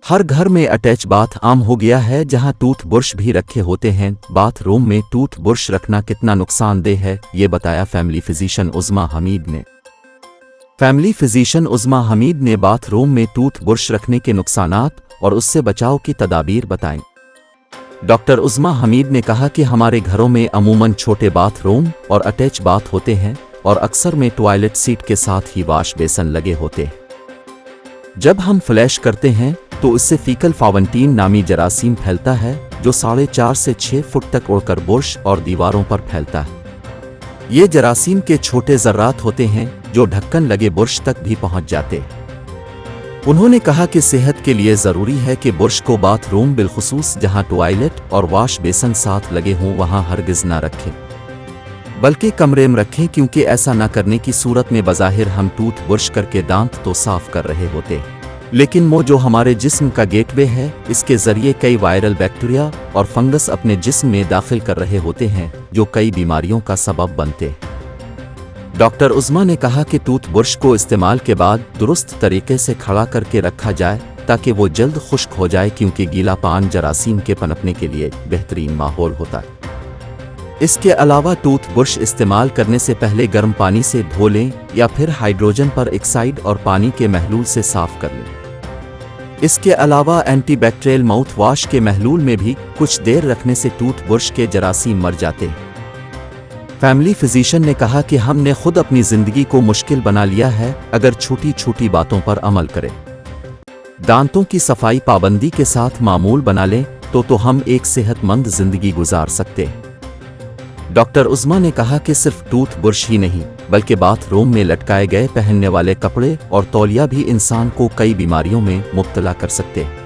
हर घर में attach bath आम हो गया है, जहां टूथ ब्रश भी रखे होते हैं। बाथरूम में टूथ ब्रश रखना कितना नुकसानदेह है, ये बताया फैमिली फिजिशियन उज़्मा हमीद ने। फैमिली फिजिशियन उज़्मा हमीद ने बाथरूम में टूथ ब्रश रखने के नुकसानात और उससे बचाव की तदाबीर बताई। डॉक्टर उज़्मा हमीद ने कहा कि हमारे घरों में अमूमन छोटे बाथरूम और अटैच बाथ होते हैं और अक्सर में टॉयलेट सीट के साथ ही वॉश बेसन लगे होते हैं। जब हम फ्लैश करते हैं तो इससे फीकल फावंटीन नामी जरासीम फैलता है, जो 4.5 से 6 फुट तक उड़कर बुर्श और दीवारों पर फैलता है। ये जरासीम के छोटे ज़र्रात होते हैं जो ढक्कन लगे बुर्श तक भी पहुंच जाते हैं। उन्होंने कहा कि सेहत के लिए ज़रूरी है कि बुर्श को बाथरूम बिलखुसूस जहां टॉयलेट और वॉश बेसन साथ लगे हों वहां हरगिज़ ना रखें, बल्कि कमरे में रखें, क्योंकि ऐसा न करने की सूरत में बज़ाहिर हम टूथ ब्रश करके दांत तो साफ कर रहे होते हैं, लेकिन वो जो हमारे जिस्म का गेटवे है, इसके ज़रिए कई वायरल बैक्टीरिया और फंगस अपने जिस्म में दाखिल कर रहे होते हैं, जो कई बीमारियों का सबब बनते हैं। डॉक्टर उज़्मा ने कहा कि टूथ ब्रश को इस्तेमाल के बाद दुरुस्त तरीके से खड़ा करके रखा जाए ताकि वो जल्द खुश्क हो जाए, क्योंकि गीला पान जरासीम के पनपने के लिए बेहतरीन माहौल होता है। इसके अलावा टूथ ब्रश इस्तेमाल करने से पहले गर्म पानी से धो लें या फिर हाइड्रोजन पर ऑक्साइड और पानी के महलूल से साफ कर लें। इसके अलावा एंटीबैक्टीरियल माउथ वॉश के महलूल में भी कुछ देर रखने से टूथ ब्रश के जरासीम मर जाते हैं। फैमिली फिजिशियन ने कहा कि हमने खुद अपनी जिंदगी को मुश्किल बना लिया है अगर छोटी छोटी बातों पर अमल करें। दांतों की सफाई पाबंदी के साथ मामूल बना लें तो हम एक सेहतमंद जिंदगी गुजार सकते हैं। डॉक्टर उज़्मा ने कहा कि सिर्फ टूथ ब्रश ही नहीं, बल्कि बाथरूम में लटकाए गए पहनने वाले कपड़े और तौलिया भी इंसान को कई बीमारियों में मुब्तला कर सकते हैं।